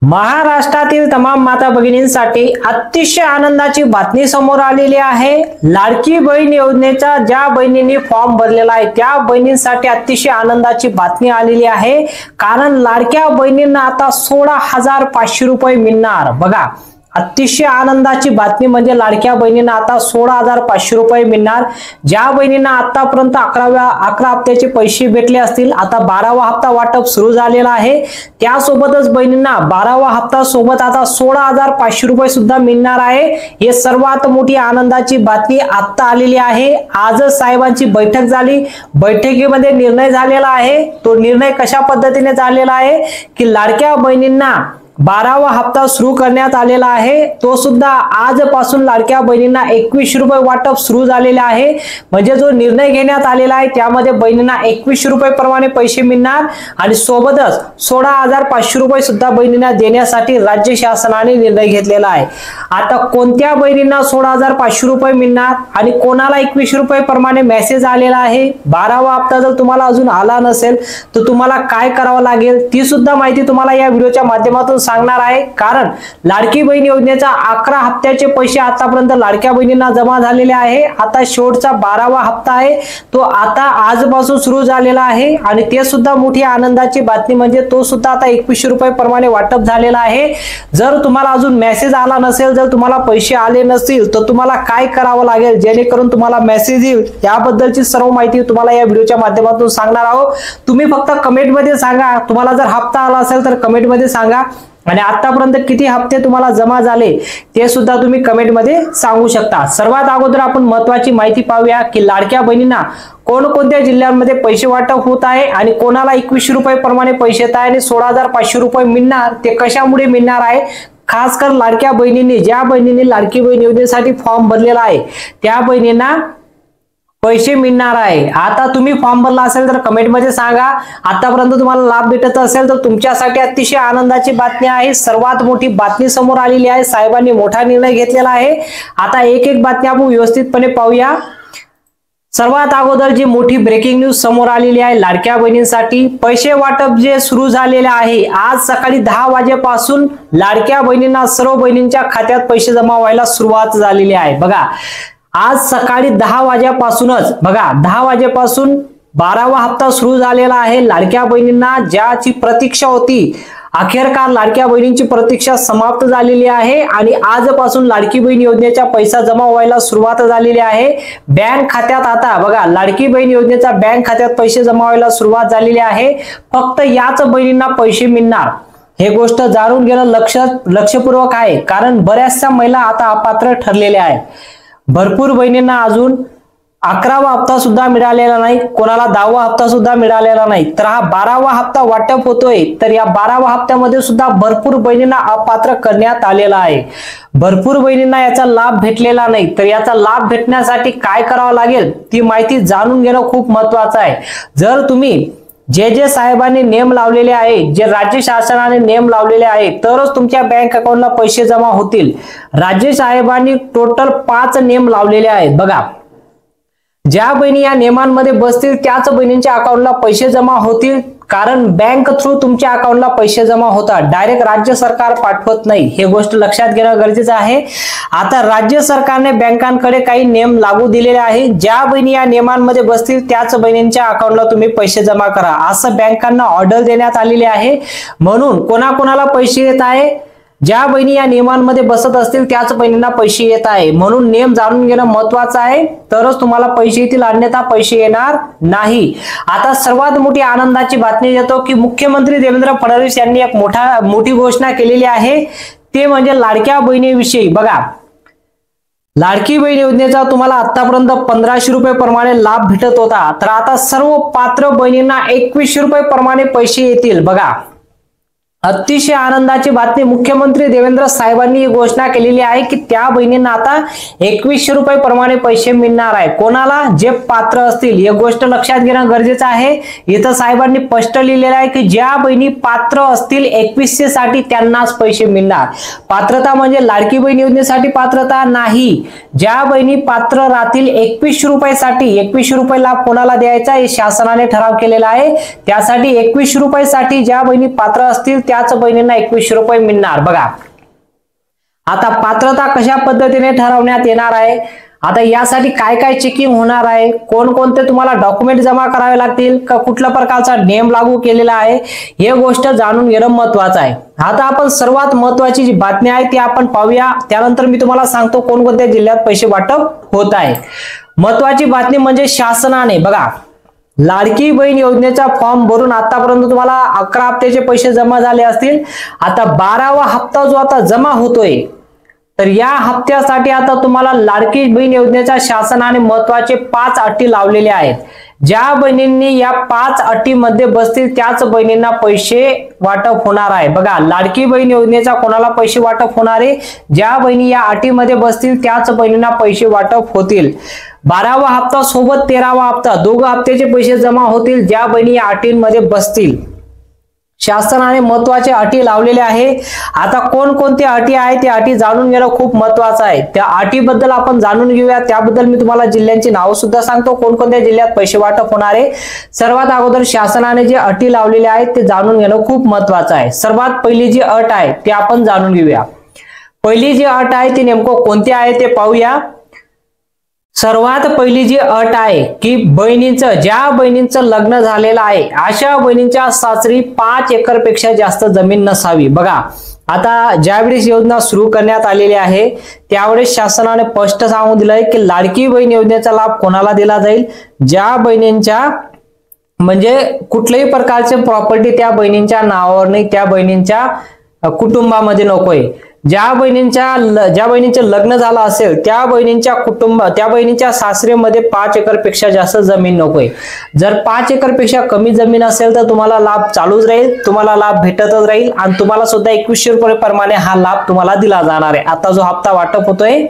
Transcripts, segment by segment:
महाराष्ट्रातील तमाम माता भगिनींसाठी अतिशय आनंदाची बातमी समोर आलेली आहे। लाडकी बहीण योजनेचा ज्या बहिणींनी फॉर्म भरलेला आहे त्या बहिणींसाठी अतिशय आनंदाची बातमी आलेली आहे। कारण लाडक्या बहिणींना आता 16,500 रुपये मिळणार। बघा, अतिशय आनंदाची बातमी म्हणजे लाडक्या बहिणींना आता 16,500 रुपये मिळणार। ज्या बहिणींना आतापर्यंत 11 हप्त्याचे पैसे भेटले असतील, आता 12वा हप्ता वाटप सुरू झालेला आहे। त्यासोबतच बहिणींना 12वा हप्ता सोबत आता 16,500 रुपये सुद्धा मिळणार आहे। हे सर्वात मोठी आनंदाची बातमी आता आलेली आहे। आजच साहेबांची बैठक झाली, बैठकीमध्ये निर्णय झालेला आहे। तो निर्णय कशा पद्धतीने झालेला आहे की लाडक्या बहिणींना 12वा हप्ता सुरू करण्यात आलेला आहे। तो सुद्धा आजपासून लाडक्या बहिणींना 2100 रुपये वाटप सुरू झालेले आहे। म्हणजे जो निर्णय घेण्यात आलेला आहे त्यामध्ये बहिणींना 2100 रुपये प्रमाणे पैसे मिळणार आणि सोबतच 16,500 रुपये सुद्धा बहिणींना देण्यासाठी राज्य शासनाने निर्णय घेतलेला आहे। आता कोणत्या बहिणींना 16,500 रुपये मिळणार आणि कोणाला 2100 रुपये प्रमाणे मेसेज आलेला आहे, 12वा हप्ता जर तुम्हाला अजून आला नसेल तर तुम्हाला काय करावं लागेल ती सुद्धा माहिती तुम्हाला या व्हिडिओच्या माध्यमातून सांगणार आहे। कारण लाडकी बहीण योजनेचा 11 हप्त्याचे पैसे आतापर्यंत लाडक्या बहिणींना जमा झालेले आहे। आता शेवटचा 12वा हप्ता आहे, तो आता आजपासून सुरू झालेला आहे आणि ते सुद्धा मोठी आनंदाची बातमी म्हणजे तो सुद्धा आता 2100 रुपये प्रमाणे वाटप झालेला आहे। जर तुम्हाला अजून मेसेज आला नसेल, जर तुम्हाला पैसे आले नसतील तर तुम्हाला काय करावं लागेल जेणेकरून तुम्हाला मेसेज येईल, याबद्दलची सर्व माहिती तुम्हाला या व्हिडिओच्या माध्यमातून सांगणार आहोत। तुम्ही फक्त कमेंटमध्ये सांगा, तुम्हाला जर हप्ता आला असेल तर कमेंटमध्ये सांगा आणि आतापर्यंत किती हप्ते तुम्हाला जमा झाले ते सुद्धा तुम्ही कमेंटमध्ये सांगू शकता। सर्वात अगोदर आपण महत्त्वाची माहिती पाहूया की लाडक्या बहिणींना कोणकोणत्या जिल्ह्यांमध्ये पैसे वाटप होत आहे आणि कोणाला 2100 रुपये प्रमाणे पैसे येत आहे आणि 16,500 रुपये मिळणार ते कशामुळे मिळणार आहे। खास कर लाडक्या बहिणींनी, ज्या बहिणींनी लाडकी बहीण योजनेसाठी फॉर्म भरलेला आहे त्या बहिणींना पैसे मिळणार आहे। आता तुम्ही फॉर्म भरला असेल तर कमेंटमध्ये सांगा। आतापर्यंत तुम्हाला लाभ भेटत असेल तर तुमच्यासाठी अतिशय आनंदाची बातमी आहे। सर्वात मोठी बातमी समोर आलेली आहे, साहेबांनी मोठा निर्णय घेतलेला आहे। आता एक एक बातमी आपण व्यवस्थितपणे पाहूया। सर्वात अगोदर जी मोठी ब्रेकिंग न्यूज समोर आलेली आहे लाडक्या बहिणींसाठी, पैसे वाटप जे सुरू झालेले आहे आज सकाळी 10 वाजेपासून लाडक्या बहिणींना सर्व बहिणींच्या खात्यात पैसे जमा व्हायला सुरुवात झालेली आहे। बघा, आज सकाळी 10 वाजेपासूनच, बघा 10 वाजेपासून 12वा हप्ता सुरू झालेला आहे। लाडक्या बहिणींना ज्याची प्रतीक्षा होती, अखेरकार लाडक्या बहिणींची प्रतीक्षा समाप्त झालेली आहे आणि आजपासून लाडकी बहीण योजनेचा पैसा जमा व्हायला सुरुवात झालेली आहे। बँक खात्यात आता बघा लाडकी बहीण योजनेचा बँक खात्यात पैसे जमा व्हायला सुरुवात झालेली आहे। फक्त याच बहिणींना पैसे मिळणार, हे गोष्ट जाणून घेणं लक्षपूर्वक आहे। कारण बऱ्याचशा महिला आता अपात्र ठरलेल्या आहेत। भरपूर बहिणींना अजून 11वा हप्ता सुद्धा मिळालेला नाही, कोणाला 10वा हप्ता सुद्धा मिळालेला नाही। तर हा 12वा हप्ता वाटप होतोय, तर या 12वा हप्त्यामध्ये सुद्धा भरपूर बहिणींना अपात्र करण्यात आलेला आहे। भरपूर बहिणींना याचा लाभ भेटलेला नाही, तर याचा लाभ भेटण्यासाठी काय करावं लागेल ती माहिती जाणून घेणं खूप महत्त्वाचं आहे। जर तुम्ही जे साहेबांनी नेम लावलेले आहे, जे राज्य शासनाने नेम लावलेले आहे, तरच तुमच्या बँक अकाउंटला पैसे जमा होतील। राज्य साहेबांनी टोटल 5 नेम लावलेले आहेत। बघा, ज्या बहिणी या नियमांमध्ये बसतील त्याच बहिणींच्या अकाउंटला पैसे जमा होतील। कारण बँक थ्रू तुमच्या अकाउंटला पैसे जमा होतात, डायरेक्ट राज्य सरकार पाठवत नाही, हे गोष्ट लक्षात घेणं गरजेचं आहे। आता राज्य सरकारने बँकांकडे काही नियम लागू दिलेले आहे, ज्या बहिणी या नियमांमध्ये बसतील त्याच बहिणींच्या अकाउंटला तुम्ही पैसे जमा करा, असं बँकांना ऑर्डर देण्यात आलेली आहे। म्हणून कोणाकोणाला पैसे येत आहे, ज्या बहिणी या नियमांमध्ये बसत असतील त्याच बहिणींना पैसे येत आहे। म्हणून नियम जाणून घेणं महत्त्वाचं आहे, तरच तुम्हाला पैसे येतील, अन्यथा पैसे येणार नाही। आता सर्वात मोठी आनंदाची बातमी देतो की मुख्यमंत्री देवेंद्र फडणवीस यांनी एक मोठी घोषणा केलेली आहे, ते म्हणजे लाडक्या बहिणीविषयी। बघा, लाडकी बहीण योजनेचा तुम्हाला आतापर्यंत 1500 रुपये प्रमाणे लाभ भेटत होता, तर आता सर्व पात्र बहिणींना 2100 रुपये प्रमाणे पैसे येतील। बघा, अतिशय आनंदाची बातमी, मुख्यमंत्री देवेंद्र साहेबांनी ही घोषणा केलेली आहे की त्या बहिणींना आता 2100 रुपये प्रमाणे पैसे मिळणार आहे, कोणाला, जे पात्र असतील। ही गोष्ट लक्षात घेणं गरजेचं आहे। इथं साहेबांनी स्पष्ट लिहिलेलं आहे की ज्या बहिणी पात्र असतील 2100 साठी त्यांनाच पैसे मिळणार। पात्रता म्हणजे लाडकी बहीण योजनेसाठी पात्रता नाही, ज्या बहिणी पात्र राहतील 2100 रुपयासाठी, 2100 रुपये लाभ कोणाला द्यायचा हे शासनाने ठराव केलेला आहे। त्यासाठी 2100 रुपयासाठी ज्या बहिणी पात्र असतील त्याच बहिणींना 2100 रुपये मिळणार। बघा आता पात्रता कशा पद्धतीने ठरवण्यात येणार आहे, आता यासाठी काय काय चेकिंग होणार आहे, कोणकोणते तुम्हाला डॉक्युमेंट जमा करावे लागतील, का कुठल्या प्रकारचा नियम लागू केलेला आहे, हे गोष्ट जाणून घेणं महत्त्वाचं आहे। आता आपण सर्वात महत्त्वाची जी बातमी आहे ती आपण पाहूया, त्यानंतर मी तुम्हाला सांगतो कोणकोणत्या जिल्ह्यात पैसे वाटप होत आहे। महत्त्वाची बातमी म्हणजे शासनाने बघा लाडकी बहीण योजनेचा फॉर्म भरून आतापर्यंत तुम्हाला 11 हप्त्याचे पैसे जमा झाले असतील। आता 12वा हप्ता जो आता जमा होतोय, तर या हप्त्यासाठी आता तुम्हाला लाडकी बहीण योजनेच्या शासनाने महत्त्वाचे 5 अटी लावलेल्या आहेत। ज्या बहिणींनी या 5 अटीमध्ये बसतील त्याच बहिणींना पैसे वाटप होणार आहे। बघा लाडकी बहीण योजनेचा कोणाला पैसे वाटप होणार आहे, ज्या बहिणी या अटीमध्ये बसतील त्याच बहिणींना पैसे वाटप होतील। 12वा हप्ता सोबत 13वा हप्ता दोघं हप्त्याचे पैसे जमा होतील ज्या बहिणी या अटींमध्ये बसतील। शासनाने महत्त्वाचे अटी लावलेले आहे। आता कोणकोणत्या अटी आहेत त्या अटी जाणून घेणं खूप महत्त्वाचं आहे। त्या अटीबद्दल आपण जाणून घेऊया, त्याबद्दल मी तुम्हाला जिल्ह्यांची नावं सुद्धा सांगतो, कोणकोणत्या जिल्ह्यात पैसे वाटप होणार आहे। सर्वात अगोदर शासनाने जे अटी लावलेल्या आहेत ते जाणून घेणं खूप महत्त्वाचं आहे। सर्वात पहिली जी अट आहे ती आपण जाणून घेऊया। पहिली जी अट आहे ती नेमकं कोणती आहे ते पाहूया। सर्वात पहिली जी अट आहे की ज्या बहिणींचं लग्न झालेलं आहे अशा बहिणींच्या सासरी 5 एकर पेक्षा जास्त जमीन नसावी। बघा आता ज्यावेळेस योजना सुरू करण्यात आलेली आहे त्यावेळेस शासनाने स्पष्ट सांगून दिलंय की लाडकी बहीण योजनेचा लाभ कोणाला दिला जाईल, ज्या बहिणींच्या म्हणजे कुठल्याही प्रकारचे प्रॉपर्टी त्या बहिणींच्या नावावर नाही, त्या बहिणींच्या कुटुंबामध्ये नकोय। ज्या बहिणींचे लग्न झालं असेल त्या बहिणींच्या सासरेमध्ये 5 एकर पेक्षा जास्त जमीन नकोय। जर 5 एकर पेक्षा कमी जमीन असेल तर तुम्हाला लाभ चालूच राहील, तुम्हाला लाभ भेटतच राहील आणि तुम्हाला सुद्धा 2100 रुपये प्रमाणे हा लाभ तुम्हाला दिला जाणार आहे। आता जो हप्ता वाटप होतोय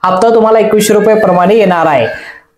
हप्ता तुम्हाला 2100 रुपये प्रमाणे येणार आहे।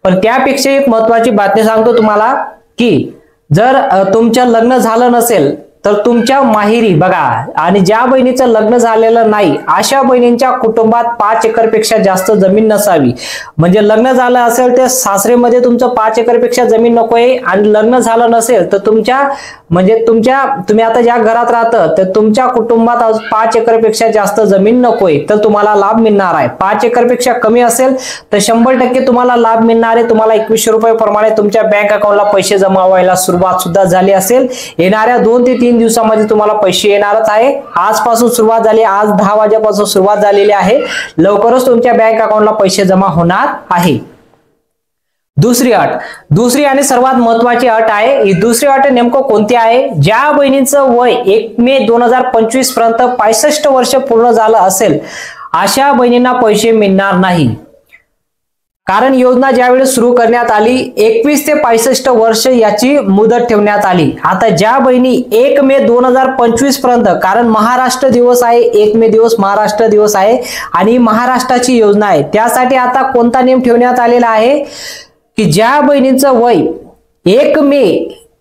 पण त्यापेक्षा एक महत्त्वाची बातमी सांगतो तुम्हाला की जर तुमचं लग्न झालं नसेल तर तुमच्या माहेरी बघा आणि ज्या बहिणीचं लग्न झालेलं नाही अशा बहिणींच्या कुटुंबात 5 एकर पेक्षा जास्त जमीन नसावी। म्हणजे लग्न झालं असेल तर सासरेमध्ये तुमचं 5 एकर पेक्षा जमीन नकोय आणि लग्न झालं नसेल तर तुम्ही आता ज्या घरात राहता तर तुमच्या कुटुंबात 5 एकर पेक्षा जास्त जमीन नकोय तर तुम्हाला लाभ मिळणार आहे। 5 एकर पेक्षा कमी असेल तर 100% तुम्हाला लाभ मिळणार आहे। तुम्हाला 2100 रुपये प्रमाणे तुमच्या बँक अकाउंटला पैसे जमा व्हायला सुरुवात सुद्धा झाली असेल। येणाऱ्या 2 ते 3 दिवसामध्ये तुम्हाला पैसे येणारच आहे। आजपासून सुरुवात झाली, आज 10 वाजेपासून सुरुवात झालेली आहे। लवकरच तुमच्या बँक अकाउंटला पैसे जमा होणार आहे। दुसरी आणि सर्वात महत्त्वाची अट आहे, ही दुसरी अट नेमकं कोणती आहे, ज्या बहिणींचं वय 1 मे 2025 पर्यंत 65 वर्ष पूर्ण झालं असेल अशा बहिणींना पैसे मिळणार नाही। कारण योजना ज्यावेळेस सुरू करण्यात आली 21 ते 65 वर्ष याची मुदत ठेवण्यात आली। आता ज्या बहिणी 1 मे 2025 पर्यंत, कारण महाराष्ट्र दिवस आहे, 1 मे दिवस महाराष्ट्र दिवस आहे आणि महाराष्ट्राची योजना आहे, त्यासाठी आता कोणता नियम ठेवण्यात आलेला आहे की ज्या बहिणींचं वय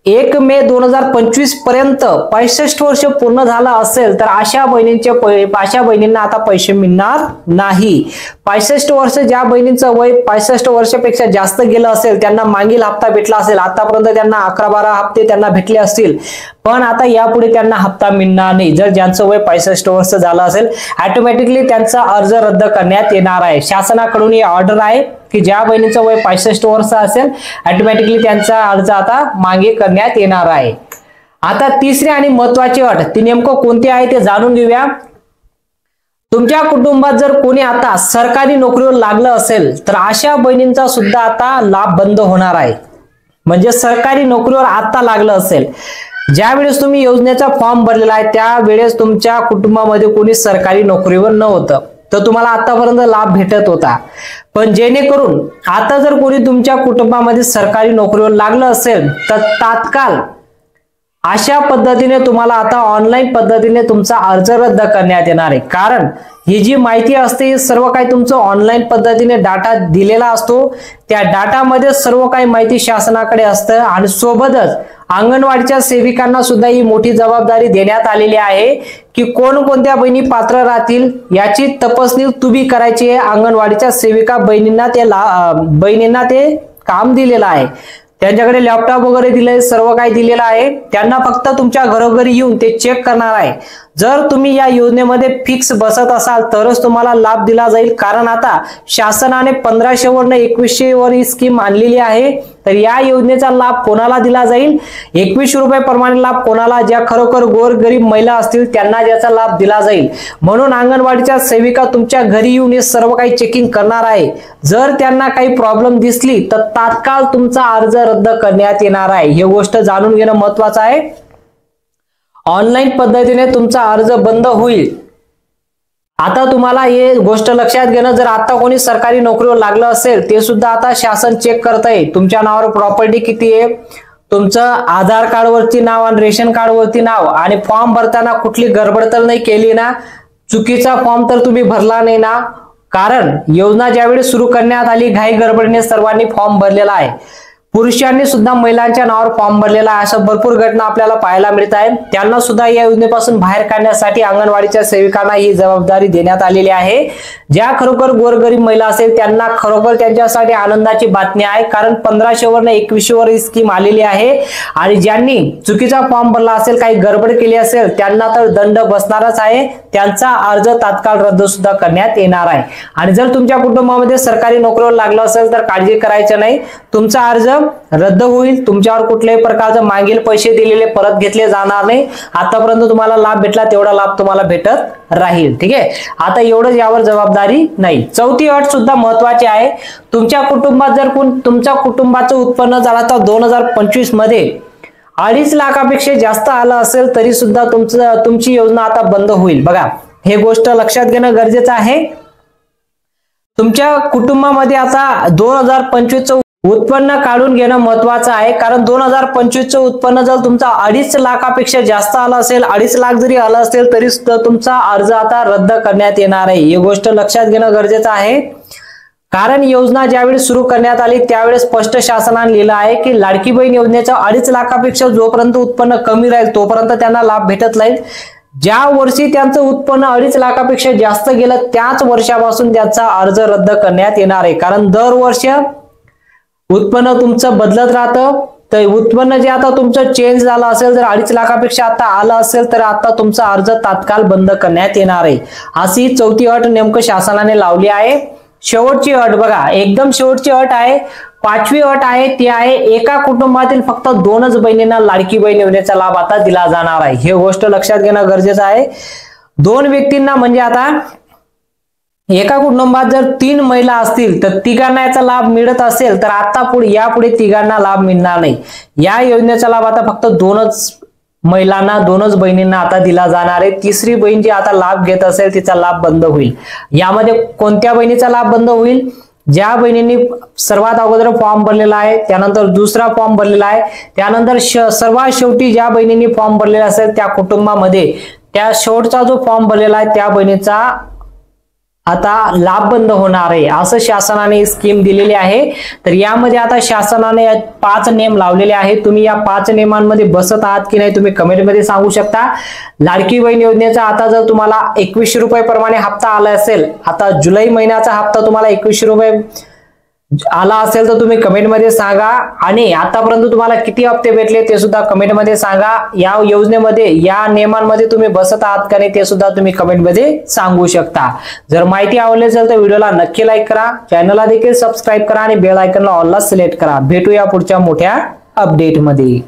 1 मे 2025 पर्यंत 65 वर्ष पूर्ण झालं असेल तर अशा बहिणींना आता पैसे मिळणार नाही। 65 वर्ष ज्या बहिणींचं वय 65 वर्षापेक्षा जास्त गेलं असेल त्यांना मागील हप्ता भेटला असेल, आतापर्यंत त्यांना 11-12 हप्ते त्यांना भेटले असतील, पण आता यापुढे त्यांना हप्ता मिळणार नाही। जर ज्यांचं वय 65 वर्ष झालं असेल ऑटोमॅटिकली त्यांचा अर्ज रद्द करण्यात येणार आहे। शासनाकडून ही ऑर्डर आहे की ज्या बहिणीचं वय 65 वर्ष असेल ऑटोमॅटिकली त्यांचा अर्ज आता मागे करण्यात येणार आहे। आता तिसरी आणि महत्त्वाची अट ती नेमकं कोणती आहे ते जाणून घेऊया। तुमच्या कुटुंबात जर कोणी आता सरकारी नोकरीवर लागलं असेल तर अशा बहिणींचा सुद्धा आता लाभ बंद होणार आहे। म्हणजे सरकारी नोकरीवर आता लागलं असेल, ज्यावेळेस तुम्ही योजनेचा फॉर्म भरलेला आहे त्यावेळेस तुमच्या कुटुंबामध्ये कोणी सरकारी नोकरीवर नव्हतं तर तुम्हाला आतापर्यंत लाभ भेटत होता, पण जेणेकरून आता जर कोणी तुमच्या कुटुंबामध्ये सरकारी नोकरीवर लागलं असेल तर तात्काळ अशा पद्धतीने तुम्हाला आता ऑनलाईन पद्धतीने तुमचा अर्ज रद्द करण्यात येणार आहे। कारण ही जी माहिती असते सर्व काही तुमचं ऑनलाईन पद्धतीने डाटा दिलेला असतो, त्या डाटामध्ये सर्व काही माहिती शासनाकडे असतं आणि सोबतच अंगणवाडीच्या सेविकांना सुद्धा ही मोठी जबाबदारी देण्यात आलेली आहे की कोणकोणत्या बहिणी पात्र राहतील याची तपासणी तुम्ही करायची आहे। अंगणवाडीच्या सेविका बहिणींना ते काम दिलेलं आहे। त्यांच्याकडे लॅपटॉप वगैरे दिले, सर्व काही दिलेलं आहे. त्यांना फक्त तुमच्या घरोघरी येऊन ते चेक करणार आहे. जर तुम्ही या योजनेमध्ये फिक्स बसत असाल तरच तुम्हाला लाभ दिला जाईल. कारण आता शासनाने 1500 वरनं 2100 वर ही स्कीम आणलेली आहे. तर या योजनेचा लाभ कोणाला दिला जाईल? 21 रुपये प्रमाणे लाभ कोणाला? ज्या खरोखर गोरगरीब महिला असतील त्यांना ज्याचा लाभ दिला जाईल. म्हणून अंगणवाडीच्या सेविका तुमच्या घरी येऊन हे सर्व काही चेकिंग करणार आहे. जर त्यांना काही प्रॉब्लेम दिसली तर तात्काळ तुमचा अर्ज रद्द करण्यात येणार आहे. ही गोष्ट जाणून घेणं महत्त्वाचं आहे. ऑनलाईन पद्धतीने तुमचा अर्ज बंद होईल. आता तुम्हाला हे गोष्ट लक्षात घेणं, जर आता कोणी सरकारी नोकरीवर लागलं असेल ते सुद्धा आता शासन चेक करतंय. तुमच्या नावावर प्रॉपर्टी किती आहे, तुमचं आधार कार्ड वरती नाव आणि रेशन कार्ड वरती नाव, आणि फॉर्म भरताना कुठली गडबड तर नाही केली ना, चुकीचा फॉर्म तर तुम्ही भरला नाही ना. कारण योजना ज्यावेळी सुरू करण्यात आली घाई गडबडीने सर्वांनी फॉर्म भरलेला आहे. पुरुषांनी सुद्धा महिलांच्या नावावर फॉर्म भरलेला आहे. अशा भरपूर घटना आपल्याला पाहायला मिळत आहेत. त्यांना सुद्धा या योजनेपासून बाहेर काढण्यासाठी अंगणवाडीच्या सेविकांना ही जबाबदारी देण्यात आलेली आहे. ज्या खरोखर गोरगरीब महिला असेल त्यांना खरोखर त्यांच्यासाठी आनंदाची बातमी आहे. कारण 1500 वरनं 2100 वर ही स्कीम आलेली आहे. आणि ज्यांनी चुकीचा फॉर्म भरला असेल, काही गडबड केली असेल त्यांना तर दंड बसणारच आहे. त्यांचा अर्ज तात्काळ रद्द सुद्धा करण्यात येणार आहे. आणि जर तुमच्या कुटुंबामध्ये सरकारी नोकरीवर लागलं असेल तर काळजी करायचं नाही, तुमचा अर्ज रद्द होईल. तुमच्यावर कुठल्याही प्रकारचे मागील पैसे दिलेले परत घेतले जाणार नाही. आतापर्यंत तुम्हाला लाभ भेटला तेवढा लाभ तुम्हाला भेटत राहील. ठीक आहे. आता एवढंच, यावर जबाबदारी नाही. चौथी अट सुद्धा महत्वाची आहे. तुमच्या कुटुंबात जर तुमच्या कुटुंबाचं उत्पन्न झालं तर 2025 मध्ये 2.5 लाखापेक्षा जास्त आलं असेल तरी सुद्धा तुमची योजना आता बंद होईल. बघा, हे गोष्ट लक्षात घेणं गरजेचं आहे. तुमच्या कुटुंबामध्ये आता 2025 उत्पन्न काढून घेणं महत्वाचं आहे. कारण 2025 उत्पन्न जर तुमचा 2.5 लाखापेक्षा जास्त आलं असेल, 2.5 लाख जरी आलं असेल तरी सुद्धा तुमचा अर्ज आता रद्द करण्यात येणार आहे. ही गोष्ट लक्षात घेणं गरजेचं आहे. कारण योजना ज्यावेळी सुरू करण्यात आली त्यावेळेस स्पष्ट शासनाने लिहिलं आहे की लाडकी बहीण योजनेच्या 2.5 लाखापेक्षा जोपर्यंत उत्पन्न कमी राहील तोपर्यंत त्यांना लाभ भेटत राहील. ज्या वर्षी त्यांचं उत्पन्न 2.5 लाखापेक्षा जास्त गेलं त्याच वर्षापासून त्यांचा अर्ज रद्द करण्यात येणार आहे. कारण दरवर्ष उत्पन्न तुमचं बदलत राहतं. तर उत्पन्न जे आता तुमचं चेंज झालं असेल, जर 2.5 लाखापेक्षा आता आलं असेल तर आता तुमचा अर्ज तात्काळ बंद करण्यात येणार आहे. अशी चौथी अट नेमकं शासनाने लावली आहे. शेवटची अट बघा, एकदम शेवटची अट आहे. 5वी अट आहे ती आहे एका कुटुंबातील फक्त 2च बहिणींना लाडकी बहीण योजनेचा लाभ आता दिला जाणार आहे. हे गोष्ट लक्षात घेणं गरजेचं आहे. 2 व्यक्तींना म्हणजे आता एका कुटुंबात जर 3 महिला असतील तर तिघांना याचा लाभ मिळत असेल तर आता यापुढे तिघांना लाभ मिळणार नाही. या योजनेचा लाभ आता फक्त 2च महिलांना, 2च बहिणींना आता दिला जाणार आहे. तिसरी बहीण जी आता लाभ घेत असेल तिचा लाभ बंद होईल. यामध्ये कोणत्या बहिणीचा लाभ बंद होईल? ज्या बहिणींनी सर्वात अगोदर फॉर्म भरलेला आहे, त्यानंतर दुसरा फॉर्म भरलेला आहे, त्यानंतर सर्वात शेवटी ज्या बहिणींनी फॉर्म भरलेला असेल त्या कुटुंबामध्ये त्या शेवटचा जो फॉर्म भरलेला आहे त्या बहिणीचा आता लाभ बंद होणार आहे. असं शासनाने स्कीम दिलेली आहे. तर यामध्ये आता शासनाने 5 नियम लावलेले आहेत. तुम्ही या 5 नियमांमध्ये बसत आहात की नाही तुम्ही कमेंटमध्ये सांगू शकता. लाडकी बहीण योजनेचा आता जर तुम्हाला 2100 रुपये प्रमाणे हप्ता आला असेल, आता जुलै महिन्याचा हप्ता तुम्हाला 2100 रुपये आला असेल तर तुम्ही कमेंटमध्ये सांगा. आणि आतापर्यंत तुम्हाला किती हप्ते भेटले ते सुद्धा कमेंटमध्ये सांगा. या योजनेमध्ये या नियमांमध्ये तुम्ही बसत आहात का नाही ते सुद्धा तुम्ही कमेंटमध्ये सांगू शकता. जर माहिती आवडली असेल तर व्हिडिओला नक्की लाईक करा, चॅनलला देखील सबस्क्राईब करा आणि बेल आयकॉनला ऑलला सिलेक्ट करा. भेटूया पुढच्या मोठ्या अपडेटमध्ये.